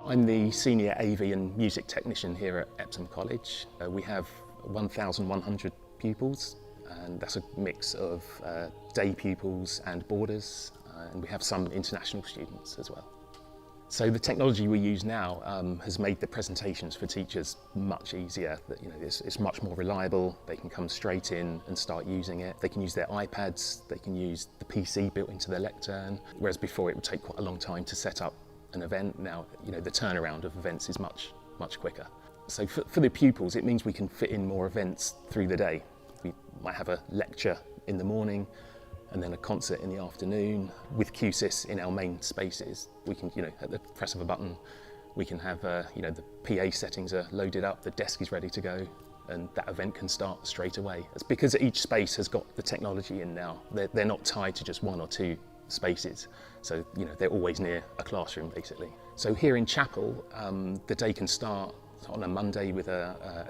I'm the Senior AV and Music Technician here at Epsom College. We have 1,100 pupils, and that's a mix of day pupils and boarders, and we have some international students as well. So the technology we use now has made the presentations for teachers much easier. It's much more reliable. They can come straight in and start using it. They can use their iPads, they can use the PC built into their lectern, whereas before it would take quite a long time to set up an event. Now, the turnaround of events is much quicker. So for the pupils, it means we can fit in more events through the day. We might have a lecture in the morning and then a concert in the afternoon. With Q-Sys in our main spaces, we can, at the press of a button, we can have, the PA settings are loaded up, the desk is ready to go, and that event can start straight away. It's because each space has got the technology in now. They're not tied to just one or two spaces. So, they're always near a classroom, basically. So here in chapel, the day can start on a Monday with a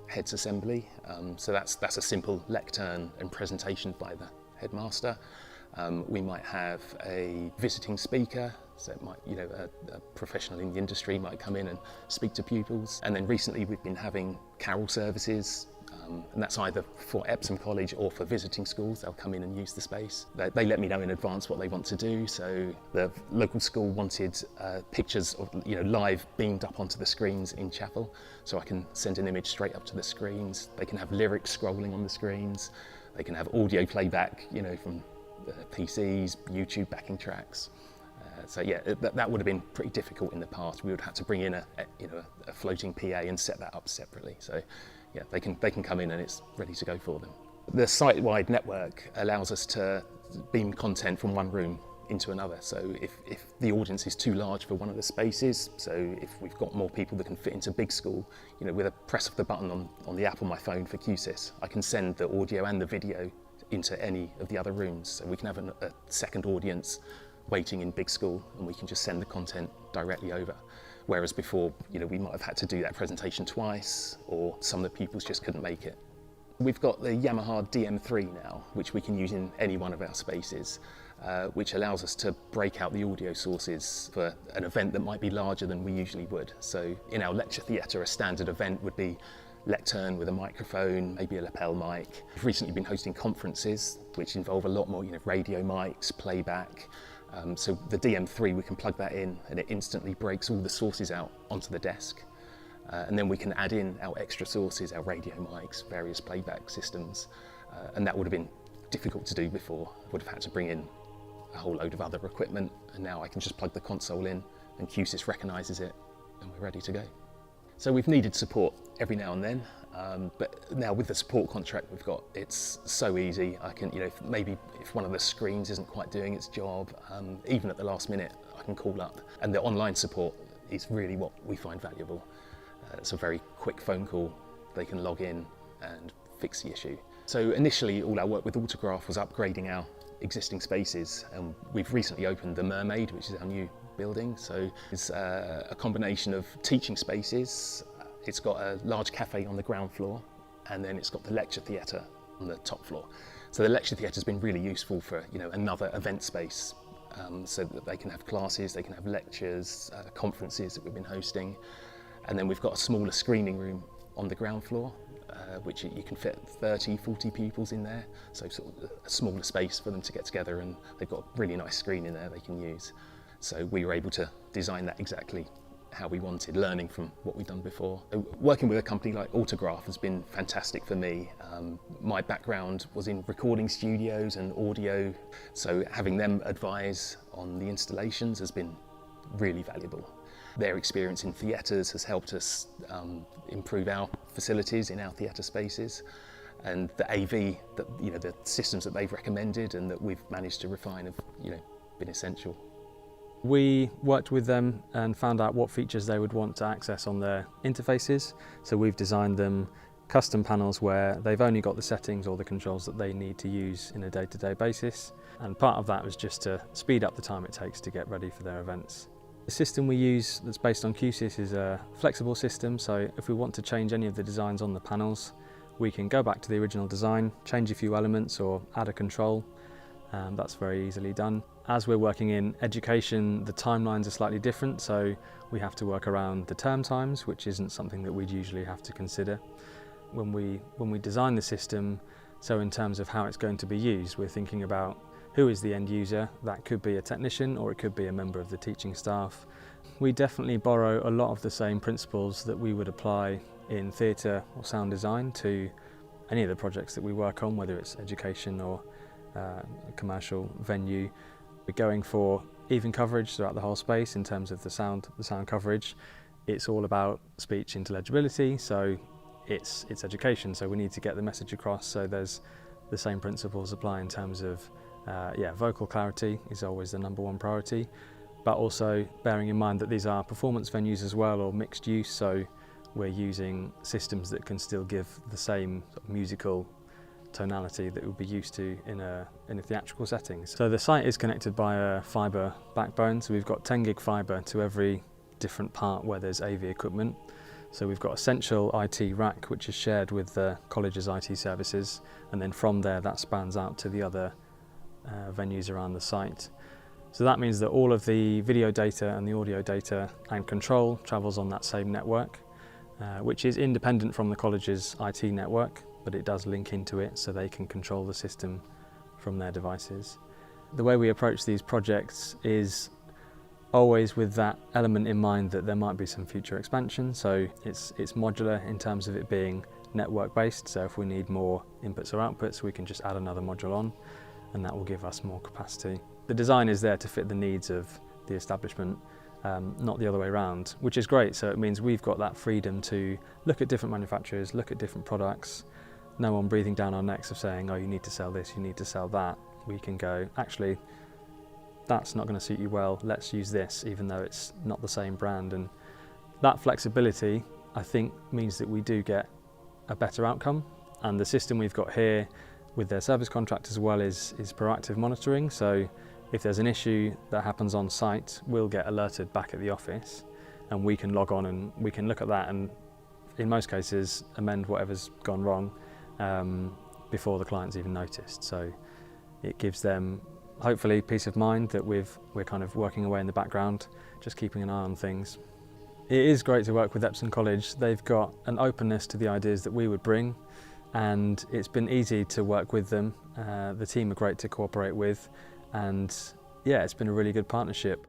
heads assembly. So that's a simple lectern and presentation by the headmaster. We might have a visiting speaker, so it might, a professional in the industry might come in and speak to pupils. And then recently we've been having carol services, and that's either for Epsom College or for visiting schools. They'll come in and use the space. They let me know in advance what they want to do. So the local school wanted pictures of, live beamed up onto the screens in chapel, so I can send an image straight up to the screens. They can have lyrics scrolling on the screens. They can have audio playback, from PCs, YouTube backing tracks. So yeah, that would have been pretty difficult in the past. We would have to bring in a floating PA and set that up separately. So yeah, they can come in and it's ready to go for them. The site-wide network allows us to beam content from one room into another. So if the audience is too large for one of the spaces, so if we've got more people that can fit into big school, with a press of the button on the app on my phone for Q-Sys, I can send the audio and the video into any of the other rooms. So we can have a second audience waiting in big school, and we can just send the content directly over. Whereas before, we might have had to do that presentation twice, or some of the pupils just couldn't make it. We've got the Yamaha DM3 now, which we can use in any one of our spaces, which allows us to break out the audio sources for an event that might be larger than we usually would. So in our lecture theatre, a standard event would be lectern with a microphone, maybe a lapel mic. We've recently been hosting conferences, which involve a lot more, radio mics, playback. So the DM3, we can plug that in and it instantly breaks all the sources out onto the desk. And then we can add in our extra sources, our radio mics, various playback systems. And that would have been difficult to do before. I would have had to bring in a whole load of other equipment, and now I can just plug the console in and Q-Sys recognises it and we're ready to go. So we've needed support every now and then, but now with the support contract we've got, it's so easy. I can, maybe if one of the screens isn't quite doing its job, even at the last minute, I can call up. And the online support is really what we find valuable. It's a very quick phone call. They can log in and fix the issue. So initially, all our work with Autograph was upgrading our existing spaces, and we've recently opened the Mermaid, which is our new building. So it's a combination of teaching spaces. It's got a large cafe on the ground floor, and then it's got the lecture theatre on the top floor. So the lecture theatre has been really useful for another event space, so that they can have classes, they can have lectures, conferences that we've been hosting. And then we've got a smaller screening room on the ground floor, which you can fit 30, 40 pupils in there. So sort of a smaller space for them to get together, and they've got a really nice screen in there they can use. So we were able to design that exactly how we wanted, learning from what we'd done before. Working with a company like Autograph has been fantastic for me. My background was in recording studios and audio, so having them advise on the installations has been really valuable. Their experience in theatres has helped us improve our facilities in our theatre spaces, and the AV, the systems that they've recommended and that we've managed to refine have been essential. We worked with them and found out what features they would want to access on their interfaces. So we've designed them custom panels where they've only got the settings or the controls that they need to use in a day-to-day basis. And part of that was just to speed up the time it takes to get ready for their events. The system we use that's based on Q-Sys is a flexible system, so if we want to change any of the designs on the panels, we can go back to the original design, change a few elements or add a control, That's very easily done. As we're working in education, the timelines are slightly different, so we have to work around the term times, which isn't something that we'd usually have to consider. When we design the system, so in terms of how it's going to be used, we're thinking about who is the end user. That could be a technician or it could be a member of the teaching staff. We definitely borrow a lot of the same principles that we would apply in theatre or sound design to any of the projects that we work on, whether it's education or a commercial venue. We're going for even coverage throughout the whole space in terms of the sound coverage. It's all about speech intelligibility, so it's education, so we need to get the message across. So there's the same principles apply in terms of vocal clarity is always the #1 priority, but also bearing in mind that these are performance venues as well, or mixed use, so we're using systems that can still give the same sort of musical tonality that we'll be used to in a theatrical setting. So the site is connected by a fibre backbone, so we've got 10 gig fibre to every different part where there's AV equipment. So we've got a central IT rack which is shared with the college's IT services, and then from there that spans out to the other venues around the site. So that means that all of the video data and the audio data and control travels on that same network, which is independent from the college's IT network, but it does link into it so they can control the system from their devices. The way we approach these projects is always with that element in mind that there might be some future expansion, so it's modular in terms of it being network based, so if we need more inputs or outputs we can just add another module on and that will give us more capacity. The design is there to fit the needs of the establishment, not the other way around, which is great. So it means we've got that freedom to look at different manufacturers, look at different products. No one breathing down our necks of saying, oh, you need to sell this, you need to sell that. We can go, actually, that's not going to suit you well, let's use this, even though it's not the same brand. And that flexibility, I think, means that we do get a better outcome. And the system we've got here with their service contract as well is proactive monitoring. So if there's an issue that happens on site, we'll get alerted back at the office and we can log on and we can look at that and in most cases amend whatever's gone wrong before the client's even noticed. So it gives them hopefully peace of mind that we're kind of working away in the background, just keeping an eye on things. It is great to work with Epsom College. They've got an openness to the ideas that we would bring, and it's been easy to work with them. The team are great to cooperate with, and yeah, it's been a really good partnership.